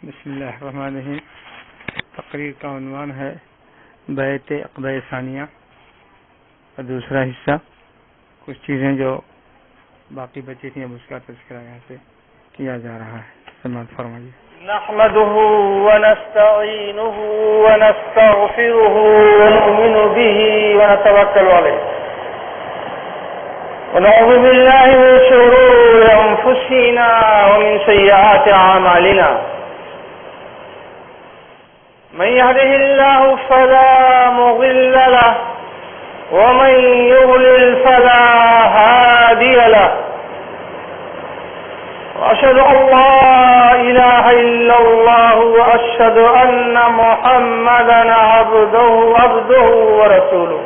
بسم اللہ الرحمن الرحیم۔ تقریر کا عنوان ہے بیعت عقبہ ثانیہ اور دوسرا حصہ کچھ چیزیں جو باقی بچی تھیں اب اس کا تذکرہ یہاں سے کیا جا رہا ہے۔ سماعت فرمائیے۔ نحمده ونستعينه ونستغفره ونؤمن به ونتوكل عليه ونعوذ بالله من شرور أنفسنا ومن سيئات أعمالنا من يهده الله فلا مضل له ومن يضلل فلا هادي له وأشهد أن لا إله إلا الله وأشهد أن محمدا عبده ورسوله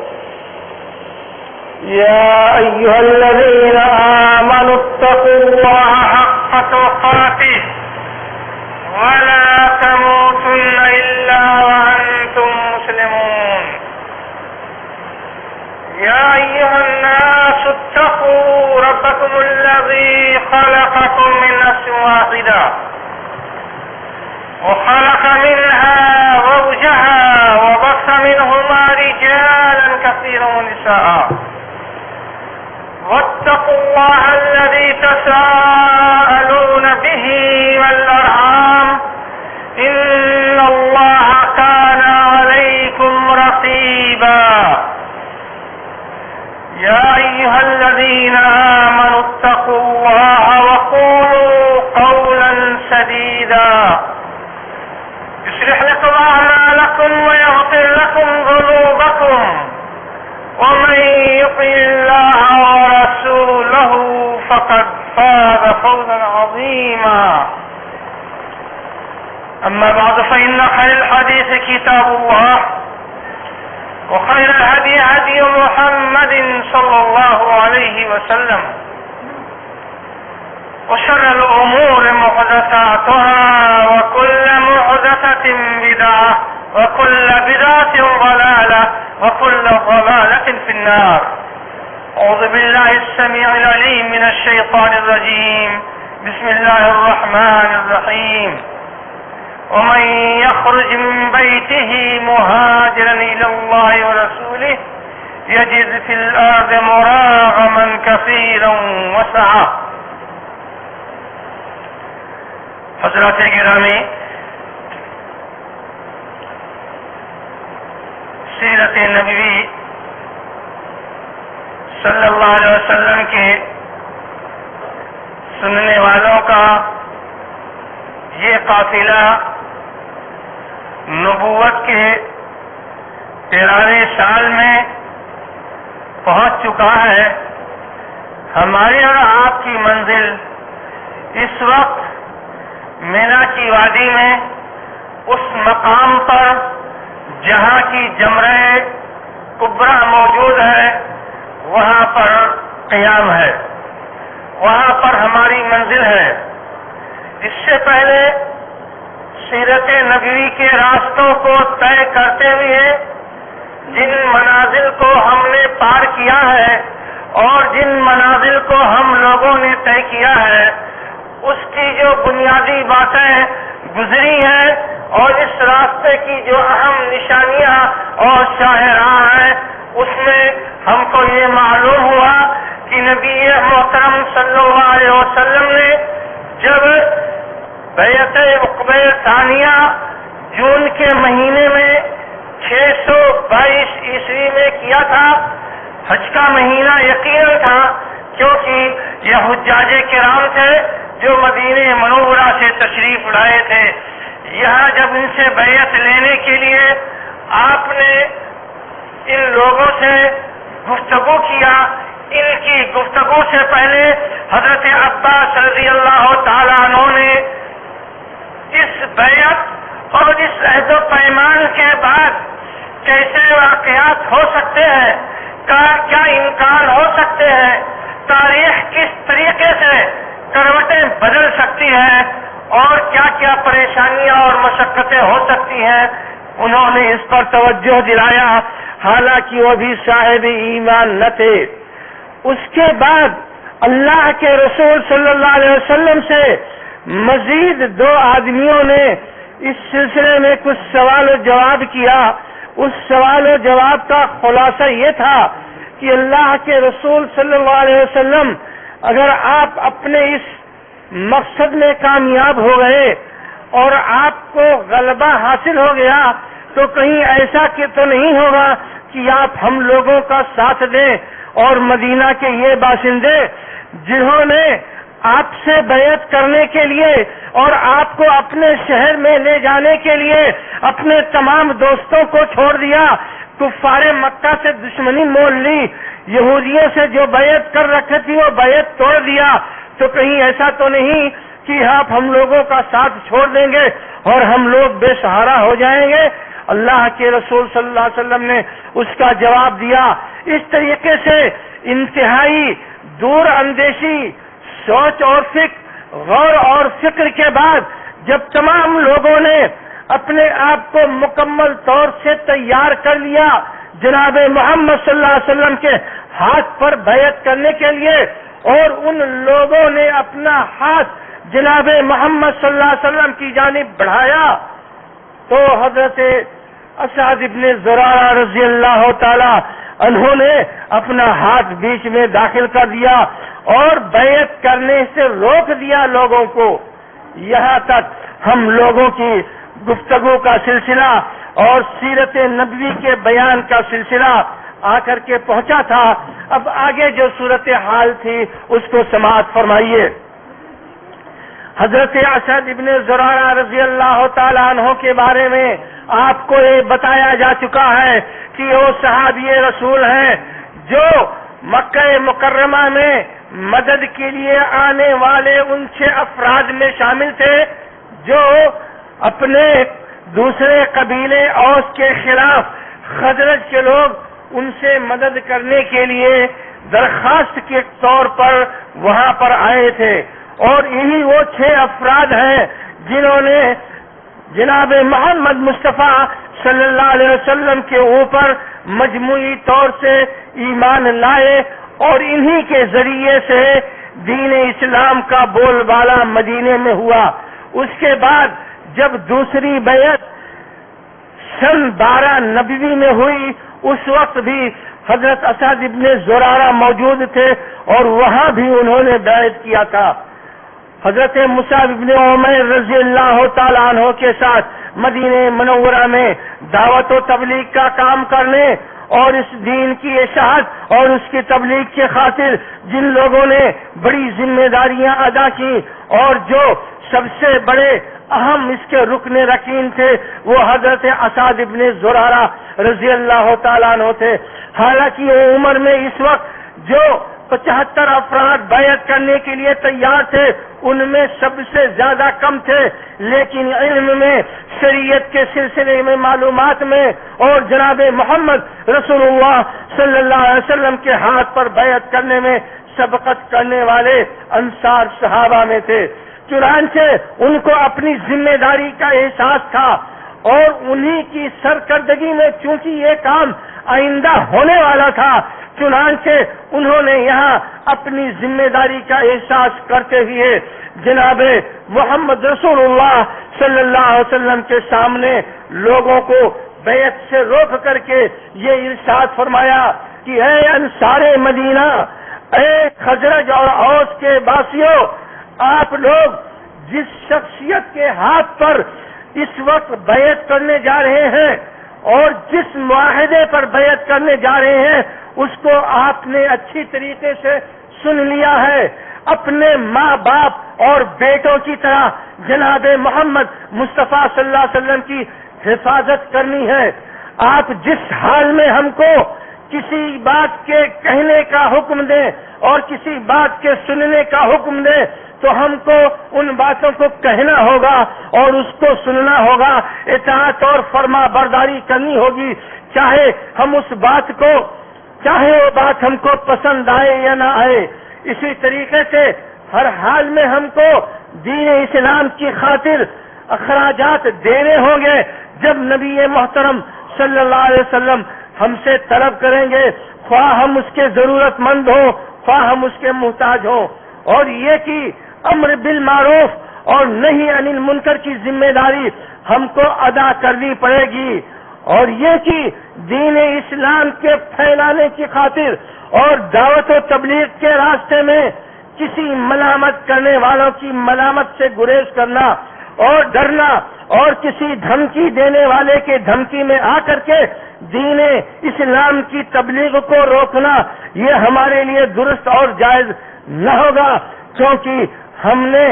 يا أيها الذين آمنوا اتقوا الله حق تقاته ولا تموتن إلا وأنتم مسلمون يا أيها الناس اتقوا ربكم الذي خلقكم من نفس واحدة وخلق منها زوجها وبث منهما رجالا كثيرا ونساء واتقوا الله الذي تساءلون به والأرحام إن الله كان عليكم رقيبا يا أيها الذين آمنوا اتقوا الله وقولوا قولا سديدا يصلح لكم أعمالكم ويغفر لكم ذنوبكم ومن يطع الله ورسوله فقد فاز فوزا عظيما أما بعد فإن خير الحديث كتاب الله وخير الهدي هدي محمد صلى الله عليه وسلم وشر الأمور محدثاتها وكل محدثة بدعة وكل بدعة ضلالة وكل ضلالة في النار. أعوذ بالله السميع العليم من الشيطان الرجيم. بسم الله الرحمن الرحيم. ومن يخرج من بيته مهاجرا إلى الله ورسوله يجد في الأرض مراغما كثيرا وسعة. حضرات گرامی، سیرت نبوی صلی اللہ علیہ وسلم کے سننے والوں کا یہ قافلہ نبوت کے 13ویں سال میں پہنچ چکا ہے۔ ہماری اور آپ کی منزل اس وقت مینا کی وادی میں اس مقام پر جہاں کی جمرہ کبریٰ موجود ہے وہاں پر قیام ہے، وہاں پر ہماری منزل ہے۔ اس سے پہلے سیرت نبوی کے راستوں کو طے کرتے ہوئے جن منازل کو ہم نے پار کیا ہے اور جن منازل کو ہم لوگوں نے طے کیا ہے اس کی جو بنیادی باتیں گزری ہیں اور اس راستے کی جو اہم نشانیاں اور شاہراہ ہیں اس میں ہم کو یہ معلوم ہوا کہ نبی محترم صلی اللہ علیہ وسلم نے جب بیعت عقبہ ثانیہ جون کے مہینے میں 622 عیسوی میں کیا تھا، حج کا مہینہ یقیناً تھا کیونکہ یہ حجاج کرام تھے جو مدینہ منورہ سے تشریف لائے تھے۔ یہاں جب ان سے بیعت لینے کے لیے آپ نے ان لوگوں سے گفتگو کیا، ان کی گفتگو سے پہلے حضرت عباس رضی اللہ تعالیٰ عنہ نے اس بیعت اور اس عہد و پیمان کے بعد کیسے واقعات ہو سکتے ہیں، کیا امکان ہو سکتے ہیں، تاریخ کس طریقے سے کروٹیں بدل سکتی ہیں اور کیا کیا پریشانیاں اور مشقتیں ہو سکتی ہیں، انہوں نے اس پر توجہ دلایا حالانکہ وہ بھی صاحب ایمان نہ تھے۔ اس کے بعد اللہ کے رسول صلی اللہ علیہ وسلم سے مزید 2 آدمیوں نے اس سلسلے میں کچھ سوال و جواب کیا. اس سوال و جواب کا خلاصہ یہ تھا کہ اللہ کے رسول صلی اللہ علیہ وسلم اگر آپ اپنے اس مقصد میں کامیاب ہو گئے اور آپ کو غلبہ حاصل ہو گیا تو کہیں ایسا کہ تو نہیں ہوگا کہ آپ ہم لوگوں کا ساتھ دیں اور مدینہ کے یہ باشندے جنہوں نے آپ سے بیعت کرنے کے لیے اور آپ کو اپنے شہر میں لے جانے کے لیے اپنے تمام دوستوں کو چھوڑ دیا, کفار مکہ سے دشمنی مول لی, یہودیوں سے جو بیعت کر رکھی تھی وہ بیعت توڑ دیا, تو کہیں ایسا تو نہیں کہ آپ ہم لوگوں کا ساتھ چھوڑ دیں گے اور ہم لوگ بے سہارا ہو جائیں گے؟ اللہ کے رسول صلی اللہ علیہ وسلم نے اس کا جواب دیا. اس طریقے سے انتہائی دور اندیشی سوچ اور فکر, غور اور فکر کے بعد جب تمام لوگوں نے اپنے آپ کو مکمل طور سے تیار کر لیا جناب محمد صلی اللہ علیہ وسلم کے ہاتھ پر بیعت کرنے کے لیے, اور ان لوگوں نے اپنا ہاتھ جناب محمد صلی اللہ علیہ وسلم کی جانب بڑھایا, تو حضرت اسعد ابن زرارہ رضی اللہ تعالی انہوں نے اپنا ہاتھ بیچ میں داخل کر دیا اور بیعت کرنے سے روک دیا لوگوں کو. یہاں تک ہم لوگوں کی گفتگو کا سلسلہ اور سیرت نبوی کے بیان کا سلسلہ آ کر کے پہنچا تھا. اب آگے جو صورتحال تھی اس کو سماعت فرمائیے. حضرت اسعد ابن زرارہ رضی اللہ تعالیٰ عنہ کے بارے میں آپ کو یہ بتایا جا چکا ہے کہ وہ صحابی رسول ہیں جو مکہ مکرمہ میں مدد کے لیے آنے والے ان 6 افراد میں شامل تھے جو اپنے دوسرے قبیلے اوس کے خلاف خزرج کے لوگ ان سے مدد کرنے کے لیے درخواست کے طور پر وہاں پر آئے تھے, اور یہی وہ 6 افراد ہیں جنہوں نے جناب محمد مصطفیٰ صلی اللہ علیہ وسلم کے اوپر مجموعی طور سے ایمان لائے, اور انہی کے ذریعے سے دین اسلام کا بول بالا مدینے میں ہوا. اس کے بعد جب دوسری بیعت سن 12 نبوی میں ہوئی اس وقت بھی حضرت اسعد ابن زرارہ موجود تھے اور وہاں بھی انہوں نے بیعت کیا تھا. حضرت مصعب ابن عمیر رضی اللہ تعالیٰ عنہ کے ساتھ مدینہ منورہ میں دعوت و تبلیغ کا کام کرنے اور اس دین کی اشاعت اور اس کی تبلیغ کے خاطر جن لوگوں نے بڑی ذمہ داریاں ادا کی اور جو سب سے بڑے اہم اس کے رکن رکین تھے وہ حضرت اسعد ابن زرارہ رضی اللہ تعالیٰ عنہ تھے. حالانکہ وہ عمر میں اس وقت جو 75 افراد بیعت کرنے کے لیے تیار تھے ان میں سب سے زیادہ کم تھے, لیکن علم میں, شریعت کے سلسلے میں, معلومات میں اور جناب محمد رسول اللہ صلی اللہ علیہ وسلم کے ہاتھ پر بیعت کرنے میں سبقت کرنے والے انصار صحابہ میں تھے. چنانچہ ان کو اپنی ذمہ داری کا احساس تھا اور انہی کی سرکردگی میں چونکہ یہ کام آئندہ ہونے والا تھا, چنانچہ انہوں نے یہاں اپنی ذمہ داری کا احساس کرتے ہوئے جناب محمد رسول اللہ صلی اللہ علیہ وسلم کے سامنے لوگوں کو بیعت سے روک کر کے یہ ارشاد فرمایا کہ اے انصار مدینہ, اے خزرج اور اوس کے باسیوں, آپ لوگ جس شخصیت کے ہاتھ پر اس وقت بیعت کرنے جا رہے ہیں اور جس معاہدے پر بیعت کرنے جا رہے ہیں اس کو آپ نے اچھی طریقے سے سن لیا ہے. اپنے ماں باپ اور بیٹوں کی طرح جناب محمد مصطفیٰ صلی اللہ علیہ وسلم کی حفاظت کرنی ہے. آپ جس حال میں ہم کو کسی بات کے کہنے کا حکم دیں اور کسی بات کے سننے کا حکم دیں تو ہم کو ان باتوں کو کہنا ہوگا اور اس کو سننا ہوگا, اطاعت اور فرما برداری کرنی ہوگی, چاہے ہم اس بات کو, چاہے وہ بات ہم کو پسند آئے یا نہ آئے. اسی طریقے سے ہر حال میں ہم کو دین اسلام کی خاطر اخراجات دینے ہوں گے. جب نبی محترم صلی اللہ علیہ وسلم ہم سے طلب کریں گے, خواہ ہم اس کے ضرورت مند ہوں خواہ ہم اس کے محتاج ہوں, اور یہ کہ امر بالمعروف اور نہیں عن المنکر کی ذمہ داری ہم کو ادا کرنی پڑے گی، اور یہ کہ دین اسلام کے پھیلانے کی خاطر اور دعوت و تبلیغ کے راستے میں کسی ملامت کرنے والوں کی ملامت سے گریز کرنا اور ڈرنا، اور کسی دھمکی دینے والے کے دھمکی میں آ کر کے دین اسلام کی تبلیغ کو روکنا، یہ ہمارے لیے درست اور جائز نہ ہوگا، کیونکہ ہم نے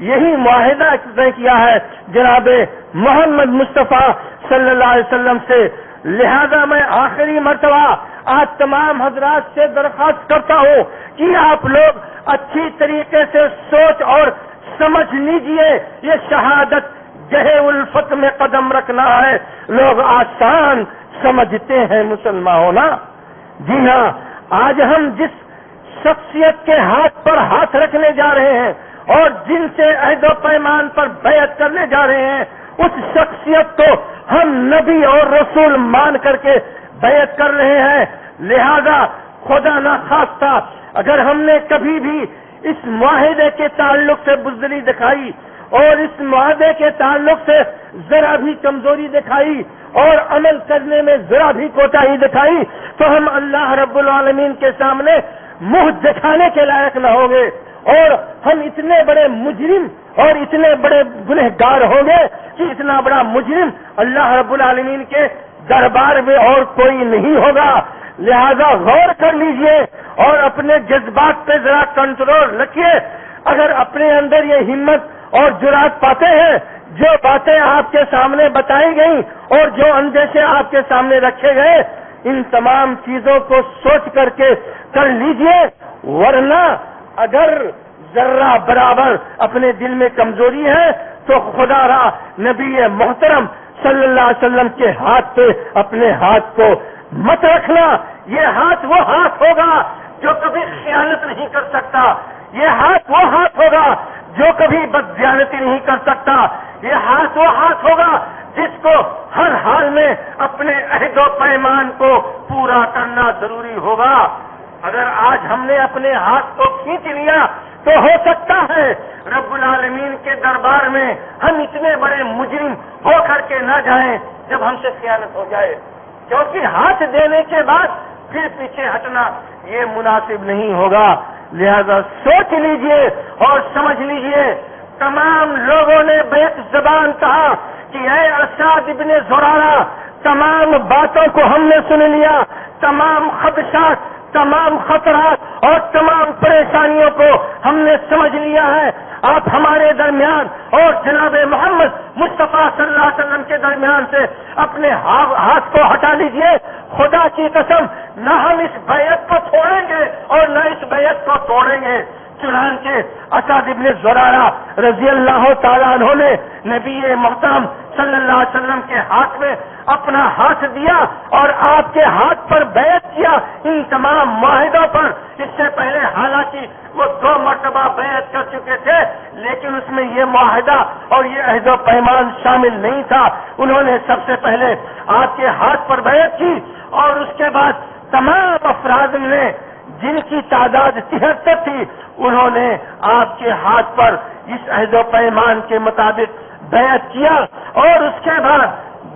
یہی معاہدہ کیا ہے جناب محمد مصطفیٰ صلی اللہ علیہ وسلم سے۔ لہذا میں آخری مرتبہ آج تمام حضرات سے درخواست کرتا ہوں کہ آپ لوگ اچھی طریقے سے سوچ اور سمجھ لیجئے، یہ شہادت گہے الفت میں قدم رکھنا ہے۔ لوگ آسان سمجھتے ہیں مسلمان ہونا۔ جی ہاں، آج ہم جس شخصیت کے ہاتھ پر ہاتھ رکھنے جا رہے ہیں اور جن سے عہد و پیمان پر بیعت کرنے جا رہے ہیں، اس شخصیت کو ہم نبی اور رسول مان کر کے بیعت کر رہے ہیں۔ لہذا خدا نہ خواستہ اگر ہم نے کبھی بھی اس معاہدے کے تعلق سے بزدلی دکھائی اور اس معاہدے کے تعلق سے ذرا بھی کمزوری دکھائی اور عمل کرنے میں ذرا بھی کوتاہی دکھائی، تو ہم اللہ رب العالمین کے سامنے منہ دکھانے کے لائق نہ ہوں گے، اور ہم اتنے بڑے مجرم اور اتنے بڑے گنہگار ہوں گے کہ اتنا بڑا مجرم اللہ رب العالمین کے دربار میں اور کوئی نہیں ہوگا۔ لہذا غور کر لیجئے اور اپنے جذبات پہ ذرا کنٹرول رکھیے۔ اگر اپنے اندر یہ ہمت اور جرات پاتے ہیں، جو باتیں آپ کے سامنے بتائی گئیں اور جو اندیشے آپ کے سامنے رکھے گئے، ان تمام چیزوں کو سوچ کر کے کر لیجئے، ورنہ اگر ذرہ برابر اپنے دل میں کمزوری ہے تو خدا را نبی محترم صلی اللہ علیہ وسلم کے ہاتھ پہ اپنے ہاتھ کو مت رکھنا۔ یہ ہاتھ وہ ہاتھ ہوگا جو کبھی خیانت نہیں کر سکتا، یہ ہاتھ وہ ہاتھ ہوگا جو کبھی بددیانتی نہیں کر سکتا، یہ ہاتھ وہ ہاتھ ہوگا جس کو ہر حال میں اپنے عہد و پیمان کو پورا کرنا ضروری ہوگا۔ اگر آج ہم نے اپنے ہاتھ کو کھینچ لیا تو ہو سکتا ہے رب العالمین کے دربار میں ہم اتنے بڑے مجرم ہو کر کے نہ جائیں جب ہم سے خیانت ہو جائے، کیونکہ ہاتھ دینے کے بعد پھر پیچھے ہٹنا یہ مناسب نہیں ہوگا۔ لہذا سوچ لیجئے اور سمجھ لیجئے۔ تمام لوگوں نے بیک زبان کہا کہ اے اسعد ابن زرارہ، تمام باتوں کو ہم نے سن لیا، تمام خدشات، تمام خطرات اور تمام پریشانیوں کو ہم نے سمجھ لیا ہے۔ آپ ہمارے درمیان اور جناب محمد مصطفیٰ صلی اللہ علیہ وسلم کے درمیان سے اپنے ہاتھ کو ہٹا لیجئے۔ خدا کی قسم نہ ہم اس بیعت کو چھوڑیں گے اور نہ اس بیعت کو توڑیں گے۔ چنانچہ اسعد ابن زرارہ رضی اللہ تعالیٰ عنہ نے نبی محترم صلی اللہ علیہ وسلم کے ہاتھ میں اپنا ہاتھ دیا اور آپ کے ہاتھ پر بیعت کیا ان تمام معاہدوں پر۔ اس سے پہلے حالانکہ وہ 2 مرتبہ بیعت کر چکے تھے، لیکن اس میں یہ معاہدہ اور یہ عہد و پیمان شامل نہیں تھا۔ انہوں نے سب سے پہلے آپ کے ہاتھ پر بیعت کی اور اس کے بعد تمام افراد نے، جن کی تعداد 73 تھی، انہوں نے آپ کے ہاتھ پر اس عہد و پیمان کے مطابق بیعت کیا، اور اس کے بعد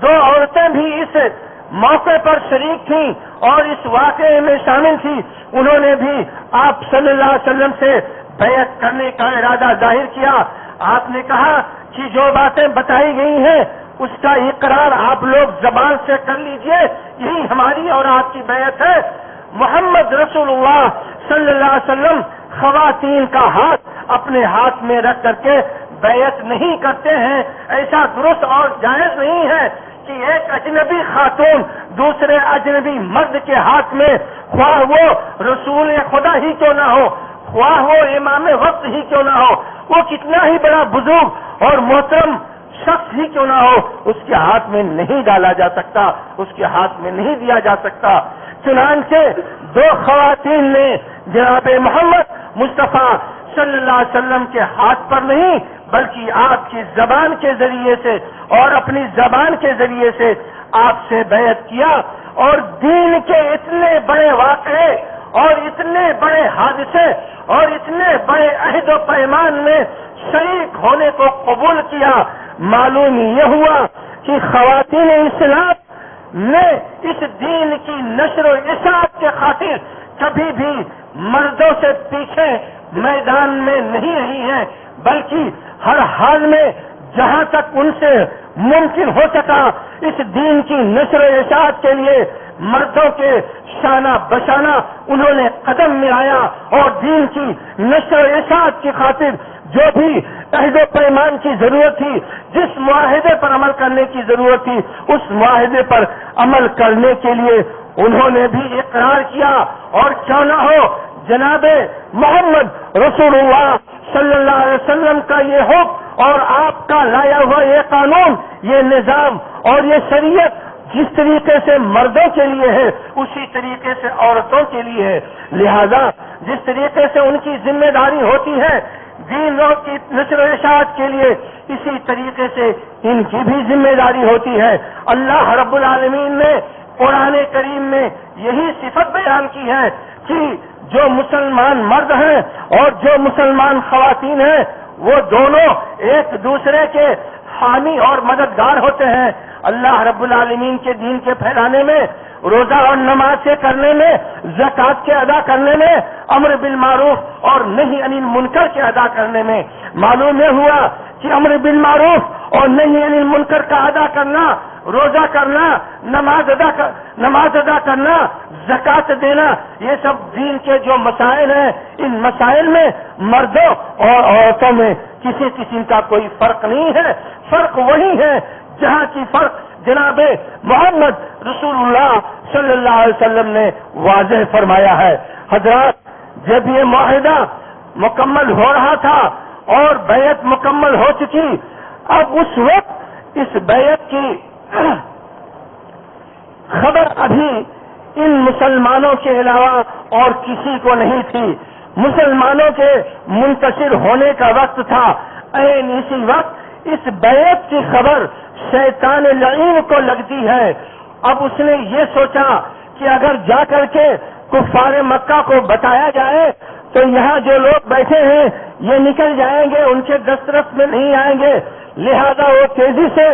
2 عورتیں بھی اس موقع پر شریک تھیں اور اس واقعے میں شامل تھیں۔ انہوں نے بھی آپ صلی اللہ علیہ وسلم سے بیعت کرنے کا ارادہ ظاہر کیا۔ آپ نے کہا کہ جو باتیں بتائی گئی ہیں اس کا اقرار آپ لوگ زبان سے کر لیجئے، یہی ہماری اور آپ کی بیعت ہے۔ محمد رسول اللہ صلی اللہ علیہ وسلم خواتین کا ہاتھ اپنے ہاتھ میں رکھ کر کے بیعت نہیں کرتے ہیں۔ ایسا درست اور جائز نہیں ہے کہ ایک اجنبی خاتون دوسرے اجنبی مرد کے ہاتھ میں، خواہ وہ رسول خدا ہی کیوں نہ ہو، خواہ وہ امام وقت ہی کیوں نہ ہو، وہ کتنا ہی بڑا بزرگ اور محترم شخص ہی کیوں نہ ہو، اس کے ہاتھ میں نہیں ڈالا جا سکتا، اس کے ہاتھ میں نہیں دیا جا سکتا۔ چنانچہ 2 خواتین نے جناب محمد مصطفیٰ صلی اللہ علیہ وسلم کے ہاتھ پر نہیں بلکہ آپ کی زبان کے ذریعے سے اور اپنی زبان کے ذریعے سے آپ سے بیعت کیا، اور دین کے اتنے بڑے واقعے اور اتنے بڑے حادثے اور اتنے بڑے عہد و پیمان میں شریک ہونے کو قبول کیا، معلوم یہ ہوا کہ خواتین اسلام نے اس دین کی نشر و اشاعت کے خاطر کبھی بھی مردوں سے پیچھے میدان میں نہیں رہی ہیں، بلکہ ہر حال میں جہاں تک ان سے ممکن ہو سکا اس دین کی نشر و اشاعت کے لیے مردوں کے شانہ بشانہ انہوں نے قدم ملایا، اور دین کی نشر و اشاعت کی خاطر جو بھی عہد و پیمان کی ضرورت تھی، جس معاہدے پر عمل کرنے کی ضرورت تھی، اس معاہدے پر عمل کرنے کے لیے انہوں نے بھی اقرار کیا۔ اور کیوں نہ ہو جناب محمد رسول اللہ صلی اللہ علیہ وسلم کا یہ حکم اور آپ کا لایا ہوا یہ قانون، یہ نظام اور یہ شریعت جس طریقے سے مردوں کے لیے ہے اسی طریقے سے عورتوں کے لیے ہے، لہذا جس طریقے سے ان کی ذمہ داری ہوتی ہے دین کی نشر و اشاعت کے لیے، اسی طریقے سے ان کی بھی ذمہ داری ہوتی ہے۔ اللہ رب العالمین نے قرآن کریم میں یہی صفت بیان کی ہے کہ جو مسلمان مرد ہیں اور جو مسلمان خواتین ہیں وہ دونوں ایک دوسرے کے حامی اور مددگار ہوتے ہیں۔ اللہ رب العالمین کے دین کے پھیلانے میں، روزہ اور نماز کے کرنے میں، زکوٰۃ کے ادا کرنے میں، امر بالمعروف اور نہی عن المنکر کے ادا کرنے میں، معلوم یہ ہوا کہ امر بالمعروف اور نہی عن المنکر کا ادا کرنا، روزہ کرنا، نماز ادا کرنا، زکوٰۃ دینا، یہ سب دین کے جو مسائل ہیں، ان مسائل میں مردوں اور عورتوں میں کسی قسم کا کوئی فرق نہیں ہے۔ فرق وہی ہے جہاں کی فرق جناب محمد رسول اللہ صلی اللہ علیہ وسلم نے واضح فرمایا ہے۔ حضرات، جب یہ معاہدہ مکمل ہو رہا تھا اور بیعت مکمل ہو چکی، اب اس وقت اس بیعت کی خبر ابھی ان مسلمانوں کے علاوہ اور کسی کو نہیں تھی۔ مسلمانوں کے منتشر ہونے کا وقت تھا۔ عین اسی وقت اس بیعت کی خبر شیطان لعین کو لگتی ہے۔ اب اس نے یہ سوچا کہ اگر جا کر کے کفار مکہ کو بتایا جائے تو یہاں جو لوگ بیٹھے ہیں یہ نکل جائیں گے، ان کے دسترس میں نہیں آئیں گے، لہذا وہ تیزی سے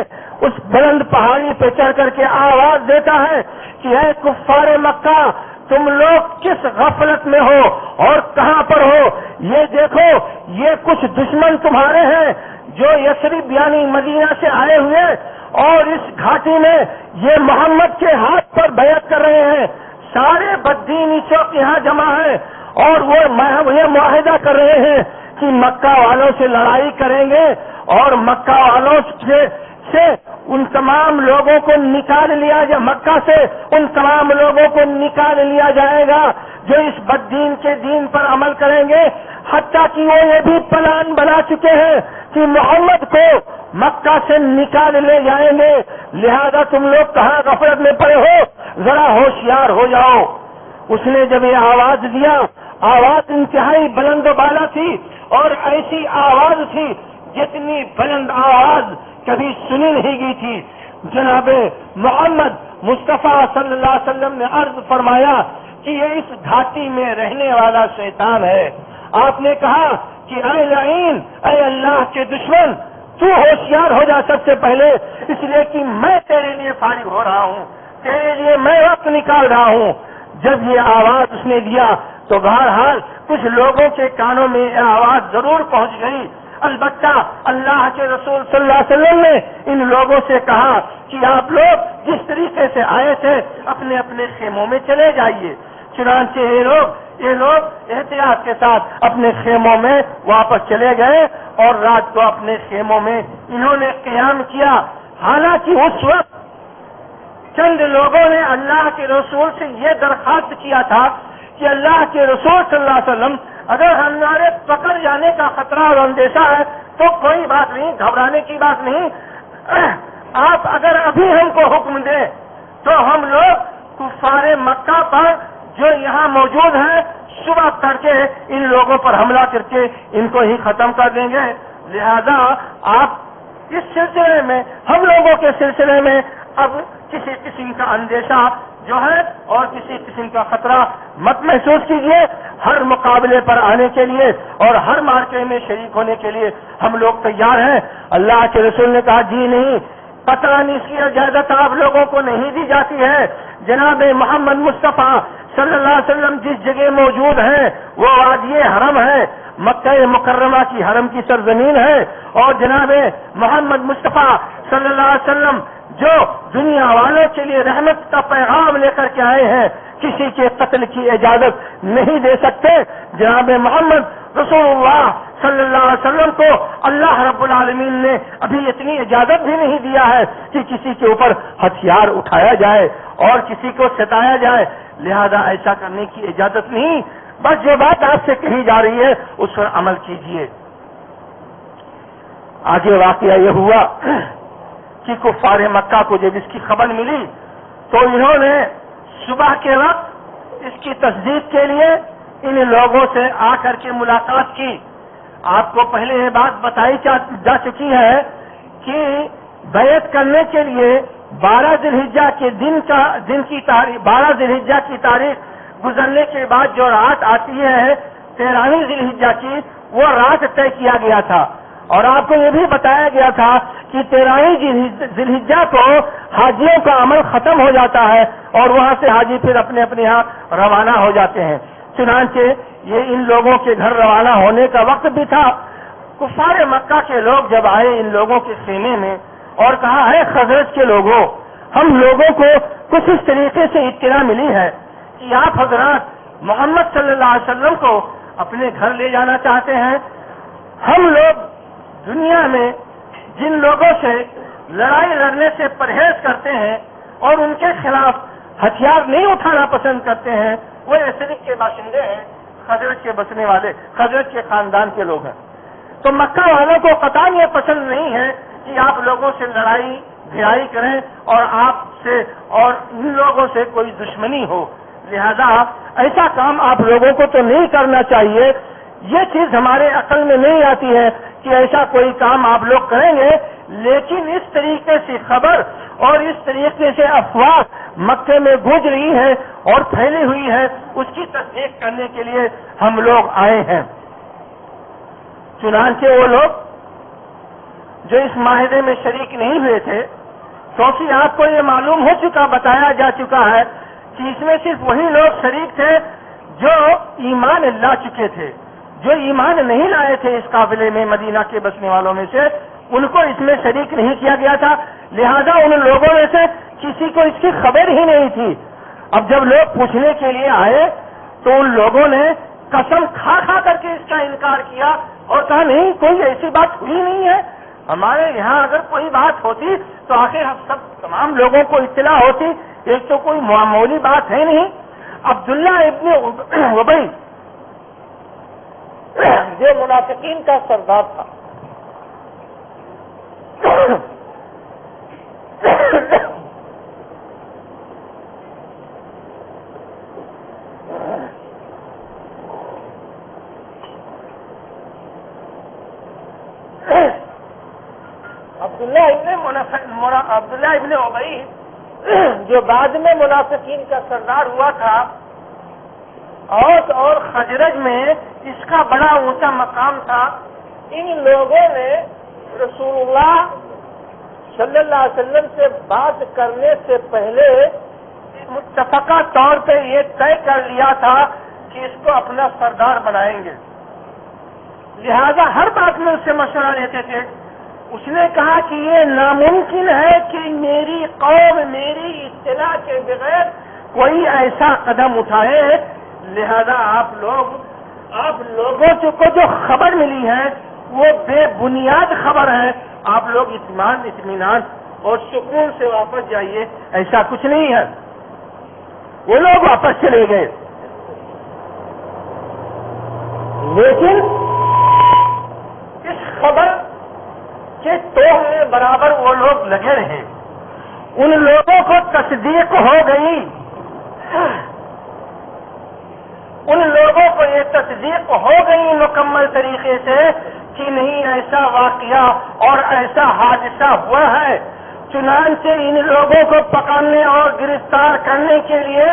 اس بلند پہاڑی پہ چڑھ کر کے آواز دیتا ہے کہ اے کفار مکہ، تم لوگ کس غفلت میں ہو اور کہاں پر ہو؟ یہ دیکھو، یہ کچھ دشمن تمہارے ہیں جو یثرب یعنی مدینہ سے آئے ہوئے اور اس گھاٹی میں یہ محمد کے ہاتھ پر بیعت کر رہے ہیں۔ سارے بددینی چوک یہاں جمع ہیں اور وہ یہ معاہدہ کر رہے ہیں کہ مکہ والوں سے لڑائی کریں گے اور مکہ والوں سے ان تمام لوگوں کو نکال لیا جائے، مکہ سے ان تمام لوگوں کو نکال لیا جائے گا جو اس بددین کے دین پر عمل کریں گے۔ حتیٰ کہ وہ یہ بھی پلان بنا چکے ہیں کہ محمد کو مکہ سے نکال لے جائیں گے، لہذا تم لوگ کہاں غفلت میں پڑے ہو، ذرا ہوشیار ہو جاؤ۔ اس نے جب یہ آواز دیا، آواز انتہائی بلند و بالا تھی اور ایسی آواز تھی جتنی بلند آواز کبھی سنی نہیں گئی تھی۔ جناب محمد مصطفیٰ صلی اللہ علیہ وسلم نے عرض فرمایا کہ یہ اس گھاٹی میں رہنے والا شیطان ہے۔ آپ نے کہا کہ اے لعین، اے اللہ کے دشمن، تو ہوشیار ہو جا سب سے پہلے، اس لیے کہ میں تیرے لیے فارغ ہو رہا ہوں، تیرے لیے میں وقت نکال رہا ہوں۔ جب یہ آواز اس نے دیا تو بہرحال کچھ لوگوں کے کانوں میں یہ آواز ضرور پہنچ گئی۔ البتہ اللہ کے رسول صلی اللہ علیہ وسلم نے ان لوگوں سے کہا کہ آپ لوگ جس طریقے سے آئے تھے اپنے اپنے خیموں میں چلے جائیے۔ چنانچہ یہ لوگ احتیاط کے ساتھ اپنے خیموں میں واپس چلے گئے اور رات کو اپنے خیموں میں انہوں نے قیام کیا۔ حالانکہ اس وقت چند لوگوں نے اللہ کے رسول سے یہ درخواست کیا تھا کہ اللہ کے رسول صلی اللہ علیہ وسلم، اگر ہمارے پکڑ جانے کا خطرہ اور اندیشہ ہے تو کوئی بات نہیں، گھبرانے کی بات نہیں، آپ اگر ابھی ہم کو حکم دیں تو ہم لوگ کفار مکہ پر جو یہاں موجود ہیں صبح تڑکے ان لوگوں پر حملہ کر کے ان کو ہی ختم کر دیں گے، لہذا آپ اس سلسلے میں، ہم لوگوں کے سلسلے میں اب کسی قسم کا اندیشہ جو ہے اور کسی قسم کا خطرہ مت محسوس کیجیے. ہر مقابلے پر آنے کے لیے اور ہر مارکے میں شریک ہونے کے لیے ہم لوگ تیار ہیں. اللہ کے رسول نے کہا جی نہیں، پتہ نہیں اس کی اجازت آپ لوگوں کو نہیں دی جاتی ہے. جناب محمد مصطفیٰ صلی اللہ علیہ وسلم جس جگہ موجود ہیں وہ وادی حرم ہے، مکہ مکرمہ کی حرم کی سرزمین ہے. اور جناب محمد مصطفیٰ صلی اللہ علیہ وسلم جو دنیا والوں کے لیے رحمت کا پیغام لے کر کے آئے ہیں، کسی کے قتل کی اجازت نہیں دے سکتے. جناب محمد رسول اللہ صلی اللہ علیہ وسلم کو اللہ رب العالمین نے ابھی اتنی اجازت بھی نہیں دیا ہے کہ کسی کے اوپر ہتھیار اٹھایا جائے اور کسی کو ستایا جائے. لہذا ایسا کرنے کی اجازت نہیں. بس جو بات آپ سے کہی جا رہی ہے اس پر عمل کیجیے. آگے واقعہ یہ ہوا کہ کفار مکہ کو جب اس کی خبر ملی تو انہوں نے صبح کے وقت اس کی تصدیق کے لیے ان لوگوں سے آ کر کے ملاقات کی. آپ کو پہلے یہ بات بتائی جا چکی ہے کہ بیعت کرنے کے لیے 12 ذی الحجہ کے دن کی تاریخ 12 ذی الحجہ کی تاریخ گزرنے کے بعد جو رات آتی ہے 13ویں ذی الحجہ کی، وہ رات طے کیا گیا تھا. اور آپ کو یہ بھی بتایا گیا تھا کہ 13ویں ذی الحجہ کو حاجیوں کا عمل ختم ہو جاتا ہے اور وہاں سے حاجی پھر اپنے اپنے یہاں روانہ ہو جاتے ہیں. چنانچہ یہ ان لوگوں کے گھر روانہ ہونے کا وقت بھی تھا. کفار مکہ کے لوگ جب آئے ان لوگوں کے خیمے میں اور کہا ہے خزرج کے لوگوں، ہم لوگوں کو کچھ اس طریقے سے اطلاع ملی ہے کہ آپ حضرات محمد صلی اللہ علیہ وسلم کو اپنے گھر لے جانا چاہتے ہیں. ہم لوگ دنیا میں جن لوگوں سے لڑائی لڑنے سے پرہیز کرتے ہیں اور ان کے خلاف ہتھیار نہیں اٹھانا پسند کرتے ہیں وہ یثرب کے باشندے ہیں، خزرج کے بسنے والے، خزرج کے خاندان کے لوگ ہیں. تو مکہ والوں کو قطعاً یہ پسند نہیں ہے کہ آپ لوگوں سے لڑائی بھیڑائی کریں اور آپ سے اور ان لوگوں سے کوئی دشمنی ہو. لہذا ایسا کام آپ لوگوں کو تو نہیں کرنا چاہیے. یہ چیز ہمارے عقل میں نہیں آتی ہے کہ ایسا کوئی کام آپ لوگ کریں گے. لیکن اس طریقے سے خبر اور اس طریقے سے افواہ مکے میں گونج رہی ہے اور پھیلی ہوئی ہے، اس کی تصدیق کرنے کے لیے ہم لوگ آئے ہیں. چنانچہ وہ لوگ جو اس معاہدے میں شریک نہیں ہوئے تھے، کیونکہ آپ کو یہ معلوم ہو چکا، بتایا جا چکا ہے کہ اس میں صرف وہی لوگ شریک تھے جو ایمان لا چکے تھے. جو ایمان نہیں لائے تھے اس قافلے میں مدینہ کے بسنے والوں میں سے، ان کو اس میں شریک نہیں کیا گیا تھا. لہذا ان لوگوں میں سے کسی کو اس کی خبر ہی نہیں تھی. اب جب لوگ پوچھنے کے لیے آئے تو ان لوگوں نے قسم کھا کھا کر کے اس کا انکار کیا اور کہا نہیں، کوئی ایسی بات ہوئی نہیں ہے. ہمارے یہاں اگر کوئی بات ہوتی تو آخر ہم سب تمام لوگوں کو اطلاع ہوتی. ایک تو کوئی معمولی بات ہے نہیں. عبداللہ ابن ابی جو منافقین کا سردار تھا، عبداللہ ابن ابی جو بعد میں منافقین کا سردار ہوا تھا، اوس اور خزرج میں اس کا بڑا اونچا مقام تھا. ان لوگوں نے رسول اللہ صلی اللہ علیہ وسلم سے بات کرنے سے پہلے متفقہ طور پہ یہ طے کر لیا تھا کہ اس کو اپنا سردار بنائیں گے. لہذا ہر بات میں اس سے مشورہ لیتے تھے. اس نے کہا کہ یہ ناممکن ہے کہ میری قوم میری اطلاع کے بغیر کوئی ایسا قدم اٹھائے. لہذا آپ لوگوں کو جو خبر ملی ہے وہ بے بنیاد خبر ہے. آپ لوگ اطمینان اور سکون سے واپس جائیے. ایسا کچھ نہیں ہے. وہ لوگ واپس چلے گئے. لیکن اس خبر کے توڑ میں برابر وہ لوگ لگے رہے. ان لوگوں کو تصدیق ہو گئی. ان لوگوں کو یہ تصدیق ہو گئی مکمل طریقے سے کہ نہیں ایسا واقعہ اور ایسا حادثہ ہوا ہے. چنانچہ ان لوگوں کو پکڑنے اور گرفتار کرنے کے لیے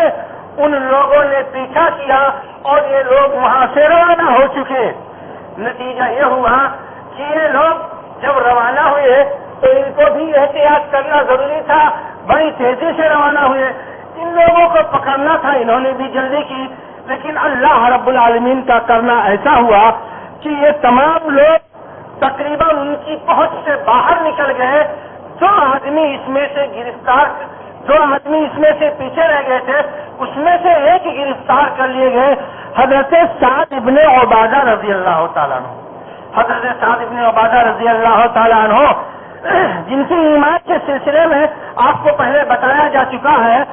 ان لوگوں نے پیچھا کیا اور یہ لوگ وہاں سے روانہ ہو چکے. نتیجہ یہ ہوا کہ یہ لوگ جب روانہ ہوئے تو ان کو بھی احتیاط کرنا ضروری تھا. بڑی تیزی سے روانہ ہوئے. ان لوگوں کو پکڑنا تھا, انہوں نے بھی جلدی کی, لیکن اللہ رب العالمین کا کرنا ایسا ہوا کہ یہ تمام لوگ تقریباً ان کی پہنچ سے باہر نکل گئے. 2 آدمی اس میں سے گرفتار 2 آدمی اس میں سے پیچھے رہ گئے تھے, اس میں سے ایک گرفتار کر لیے گئے, حضرت سعد ابن عبادہ رضی اللہ تعالیٰ عنہ. حضرت سعد ابن عبادہ رضی اللہ تعالیٰ عنہ جن کی ایمان کے سلسلے میں آپ کو پہلے بتایا جا چکا ہے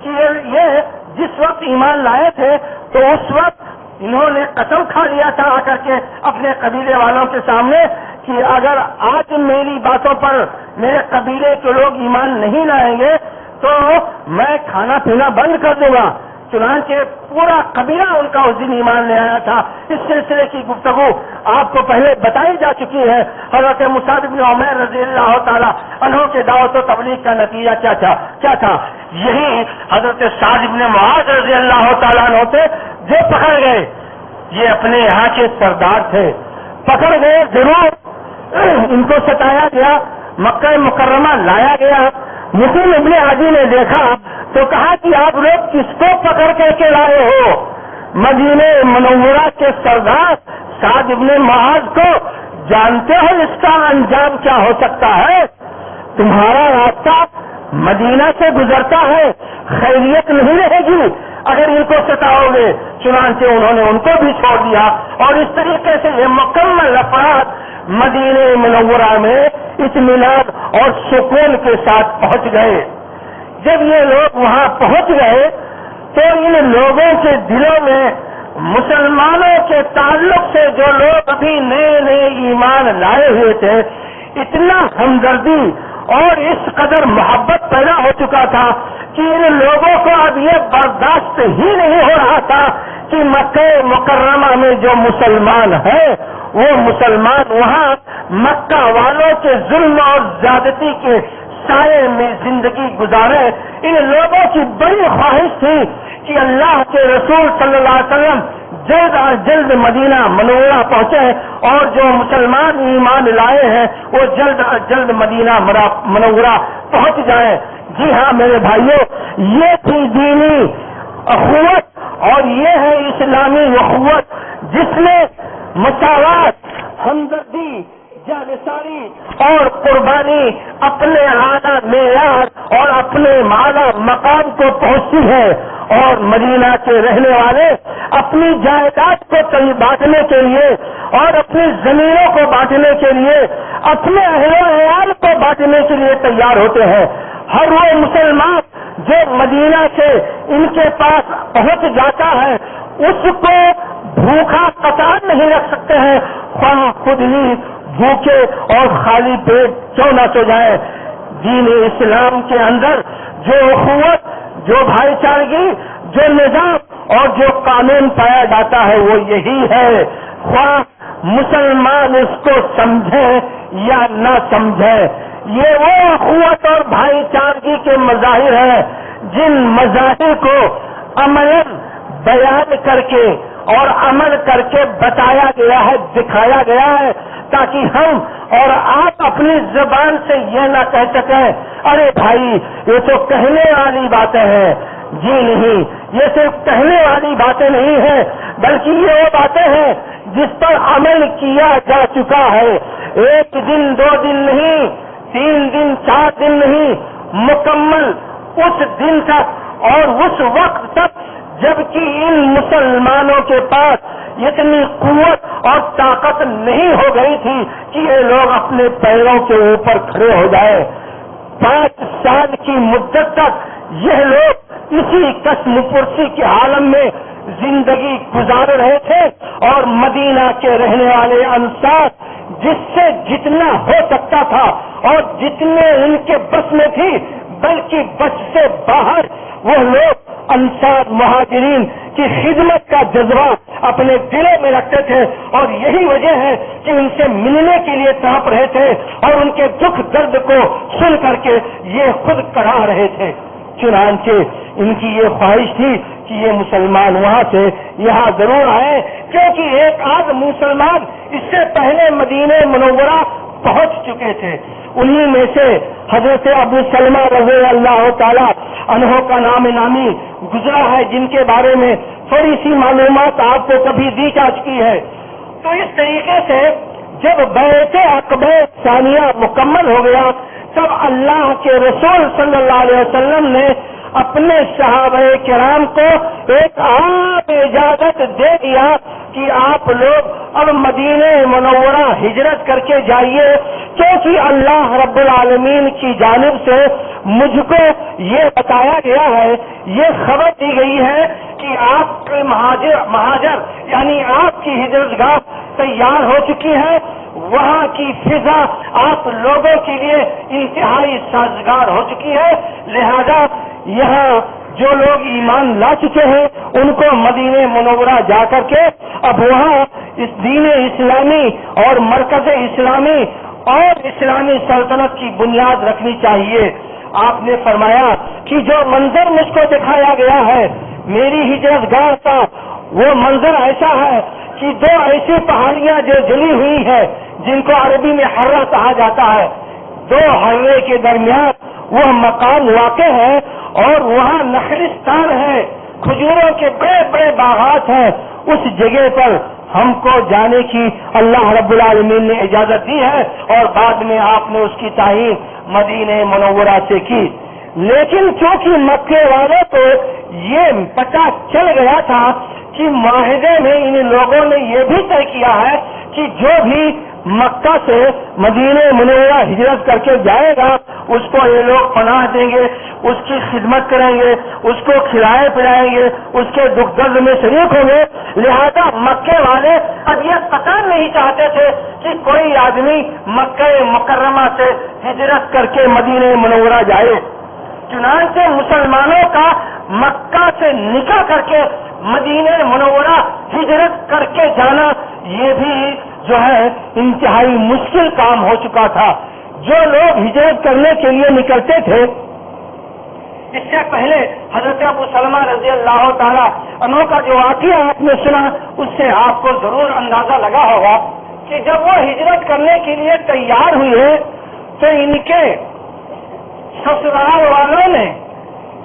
کہ یہ جس وقت ایمان لائے تھے تو اس وقت انہوں نے قسم کھا لیا تھا آ کر کے اپنے قبیلے والوں کے سامنے کہ اگر آج میری باتوں پر میرے قبیلے کے لوگ ایمان نہیں لائیں گے تو میں کھانا پینا بند کر دوں گا. چنانچہ پورا قبیلہ ان کا اس دن ایمان لے آیا تھا. اس سلسلے کی گفتگو آپ کو پہلے بتائی جا چکی ہے. حضرت مصعب بن عمیر رضی اللہ تعالیٰ عنہ کے دعوت و تبلیغ کا نتیجہ کیا تھا؟ یہی حضرت سعد بن معاذ رضی اللہ تعالیٰ عنہ تھے جو پکڑ گئے. یہ اپنے یہاں کے سردار تھے, پکڑ گئے ضرور, ان کو ستایا گیا, مکہ مکرمہ لایا گیا. مسلم ابن عدی نے دیکھا تو کہا کہ آپ لوگ کس کو پکڑ کر کے لائے ہو؟ مدینہ منورہ کے سردار سعد ابن معاذ کو جانتے ہو اس کا انجام کیا ہو سکتا ہے؟ تمہارا راستہ مدینہ سے گزرتا ہے, خیریت نہیں رہے گی اگر ان کو ستاؤ گے. چنانچہ انہوں نے ان کو بھی چھوڑ دیا اور اس طریقے سے یہ مکمل افراد مدینہ منورہ میں اطمینان اور سکون کے ساتھ پہنچ گئے. جب یہ لوگ وہاں پہنچ گئے تو ان لوگوں کے دلوں میں مسلمانوں کے تعلق سے جو لوگ ابھی نئے نئے ایمان لائے ہوئے تھے اتنا ہمدردی اور اس قدر محبت پیدا ہو چکا تھا کہ ان لوگوں کو اب یہ برداشت ہی نہیں ہو رہا تھا کہ مکہ مکرمہ میں جو مسلمان ہیں وہ مسلمان وہاں مکہ والوں کے ظلم اور زیادتی کے سائے میں زندگی گزارے. ان لوگوں کی بڑی خواہش تھی کہ اللہ کے رسول صلی اللہ علیہ وسلم جلد از جلد مدینہ منورہ پہنچے اور جو مسلمان ایمان لائے ہیں وہ جلد از جلد مدینہ منورہ پہنچ جائیں. جی ہاں میرے بھائیوں, یہ تھی دینی اخوت اور یہ ہے اسلامی اخوت جس میں مساوات, ہمدردی, جانثاری اور قربانی اپنے اعلیٰ معیار اور اپنے اعلیٰ مقام کو پہنچتی ہے. اور مدینہ کے رہنے والے اپنی جائیداد کو بانٹنے کے لیے اور اپنی زمینوں کو بانٹنے کے لیے, اپنے اہل و عیال کو بانٹنے کے لیے تیار ہوتے ہیں. ہر وہ مسلمان جو مدینہ سے ان کے پاس پہنچ جاتا ہے اس کو بھوکا قطار نہیں رکھ سکتے ہیں, خواہ خود ہی بھوکے اور خالی پیٹ کیوں نہ سو جائے. دین اسلام کے اندر جو اخوت, جو بھائی چارگی, جو نظام اور جو قانون پایا جاتا ہے وہ یہی ہے, خواہ مسلمان اس کو سمجھے یا نہ سمجھے. یہ وہ اخوت اور بھائی چارگی کے مظاہر ہیں جن مظاہر کو عملاً بیان کر کے اور عمل کر کے بتایا گیا ہے, دکھایا گیا ہے, تاکہ ہم اور آپ اپنی زبان سے یہ نہ کہہ سکیں ارے بھائی یہ تو کہنے والی باتیں ہیں. جی نہیں, یہ صرف کہنے والی باتیں نہیں ہیں بلکہ یہ وہ باتیں ہیں جس پر عمل کیا جا چکا ہے. 1 دن 2 دن نہیں, 3 دن 4 دن نہیں, مکمل اس دن تک اور اس وقت تک جبکہ ان مسلمانوں کے پاس اتنی قوت اور طاقت نہیں ہو گئی تھی کہ یہ لوگ اپنے پیروں کے اوپر کھڑے ہو جائے. 5 سال کی مدت تک یہ لوگ اسی کسم پرسی کے عالم میں زندگی گزار رہے تھے اور مدینہ کے رہنے والے انصار جس سے جتنا ہو سکتا تھا اور جتنے ان کے بس میں تھی بلکہ بس سے باہر وہ لوگ انصار مہاجرین کی خدمت کا جذبہ اپنے دلوں میں رکھتے تھے، اور یہی وجہ ہے کہ ان سے ملنے کے لیے تڑپ رہے تھے اور ان کے دکھ درد کو سن کر کے یہ خود کرا رہے تھے۔ چنانچہ ان کی یہ خواہش تھی کہ یہ مسلمان وہاں سے یہاں ضرور آئے، کیونکہ ایک آدھ مسلمان اس سے پہلے مدینہ منورہ پہنچ چکے تھے۔ انہی میں سے حضرت ابو سلمہ رضی اللہ تعالی عنہ کا نام نامی گزرا ہے، جن کے بارے میں تھوڑی سی معلومات آپ کو کبھی دی جا چکی ہے۔ تو اس طریقے سے جب بیعت عقبہ ثانیہ مکمل ہو گیا، تب اللہ کے رسول صلی اللہ علیہ وسلم نے اپنے صحابہ کرام کو ایک عام اجازت دے دیا کہ آپ لوگ اب مدینہ منورہ ہجرت کر کے جائیے، کیونکہ اللہ رب العالمین کی جانب سے مجھ کو یہ بتایا گیا ہے، یہ خبر دی گئی ہے کہ آپ کے مہاجر یعنی آپ کی ہجرت گاہ تیار ہو چکی ہے، وہاں کی فضا آپ لوگوں کے لیے انتہائی سازگار ہو چکی ہے، لہذا یہاں جو لوگ ایمان لا چکے ہیں ان کو مدینہ منورہ جا کر کے اب وہاں اس دین اسلامی اور مرکز اسلامی اور اسلامی سلطنت کی بنیاد رکھنی چاہیے۔ آپ نے فرمایا کہ جو منظر مجھ کو دکھایا گیا ہے میری ہجرت گاہ کا، وہ منظر ایسا ہے کہ دو ایسی پہاڑیاں جو جلی ہوئی ہے جن کو عربی میں حرہ کہا جاتا ہے، دو حرے کے درمیان وہ مقام واقع ہے اور وہاں نخلستان ہے، کھجوروں کے بڑے بڑے باغات ہیں۔ اس جگہ پر ہم کو جانے کی اللہ رب العالمین نے اجازت دی ہے اور بعد میں آپ نے اس کی تعین مدینہ منورہ سے کی، لیکن چونکہ مکے والوں کو یہ پتہ چل گیا تھا کہ معاہدے میں ان لوگوں نے یہ بھی طے کیا ہے کہ جو بھی مکہ سے مدینہ منورہ ہجرت کر کے جائے گا اس کو یہ لوگ پناہ دیں گے، اس کی خدمت کریں گے، اس کو کھلائے پلائیں گے، اس کے دکھ درد میں شریک ہوں گے۔ لہذا مکے والے اب یہ پتہ نہیں چاہتے تھے کہ کوئی آدمی مکہ مکرمہ سے ہجرت کر کے مدینہ منورہ جائے، چنانچہ مسلمانوں کا مکہ سے نکل کر کے مدینہ منورہ ہجرت کر کے جانا یہ بھی جو ہے انتہائی مشکل کام ہو چکا تھا۔ جو لوگ ہجرت کرنے کے لیے نکلتے تھے، اس سے پہلے حضرت ابو سلمہ رضی اللہ تعالی عنہ کا جو واقعہ آپ نے سنا اس سے آپ کو ضرور اندازہ لگا ہوگا کہ جب وہ ہجرت کرنے کے لیے تیار ہوئے تو ان کے سسرال والوں نے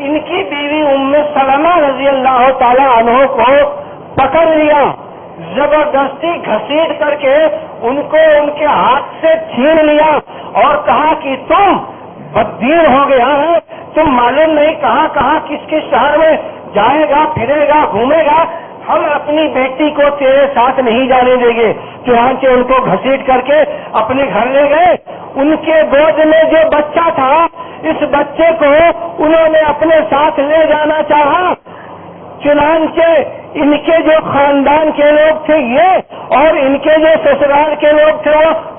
ان کی بیوی ام سلمہ رضی اللہ تعالی عنہ کو پکڑ لیا، زبردستی گھسیٹ کر کے ان کو ان کے ہاتھ سے چھین لیا اور کہا کہ تم بددین ہو گیا ہے، تم معلوم نہیں کہاں کہاں کس کس شہر میں جائے گا، پھرے گا، گھومے گا، ہم اپنی بیٹی کو تیرے ساتھ نہیں جانے دیں گے۔ چنانچہ ان کو گھسیٹ کر کے اپنے گھر لے گئے۔ ان کے گود میں جو بچہ تھا اس بچے کو انہوں نے اپنے ساتھ لے جانا چاہا، چنانچہ ان کے جو خاندان کے لوگ تھے یہ اور ان کے جو سسرال کے لوگ تھے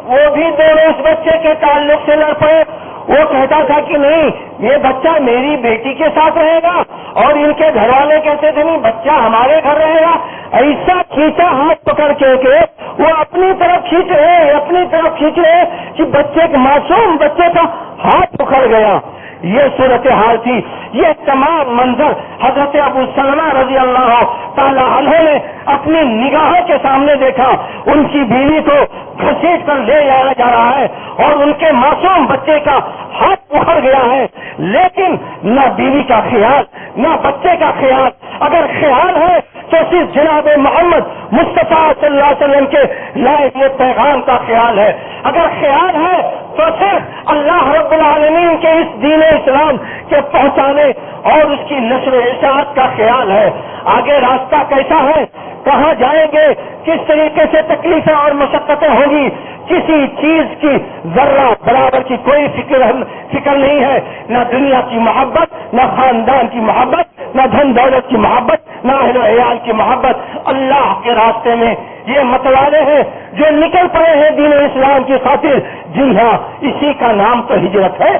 وہ بھی دونوں اس بچے کے تعلق سے لڑ پڑے۔ وہ کہتا تھا کہ نہیں یہ بچہ میری بیٹی کے ساتھ رہے گا، اور ان کے گھر والے کہتے تھے نہیں بچہ ہمارے گھر رہے گا۔ ایسا کھینچا ہاتھ پکڑ کے وہ اپنی طرف کھینچ رہے کہ بچے کے معصوم بچے کا ہاتھ پکڑ گیا۔ یہ صورتحال تھی۔ یہ تمام منظر حضرت ابو سلمہ رضی اللہ تعالی عنہ نے اپنی نگاہوں کے سامنے دیکھا۔ ان کی بیوی کو گھسیٹ کر لے جایا جا رہا ہے اور ان کے معصوم بچے کا ہاتھ اکھڑ گیا ہے، لیکن نہ بیوی کا خیال نہ بچے کا خیال۔ اگر خیال ہے تو صرف جناب محمد مصطفیٰ صلی اللہ علیہ وسلم کے لائے یہ پیغام کا خیال ہے۔ اگر خیال ہے تو صرف اللہ رب العالمین کے اس دین اسلام کے پہنچانے اور اس کی نشر و اشاعت کا خیال ہے۔ آگے راستہ کیسا ہے، کہاں جائیں گے، کس طریقے سے تکلیفیں اور مشقتیں ہوں گی، کسی چیز کی ذرہ برابر کی کوئی فکر نہیں ہے، نہ دنیا کی محبت، نہ خاندان کی محبت، نہ دھن دولت کی محبت، نہ اہل و عیال کی محبت۔ اللہ کے راستے میں یہ متوالے ہیں جو نکل پڑے ہیں دین اسلام کی خاطر۔ جی ہاں، اسی کا نام تو ہجرت ہے،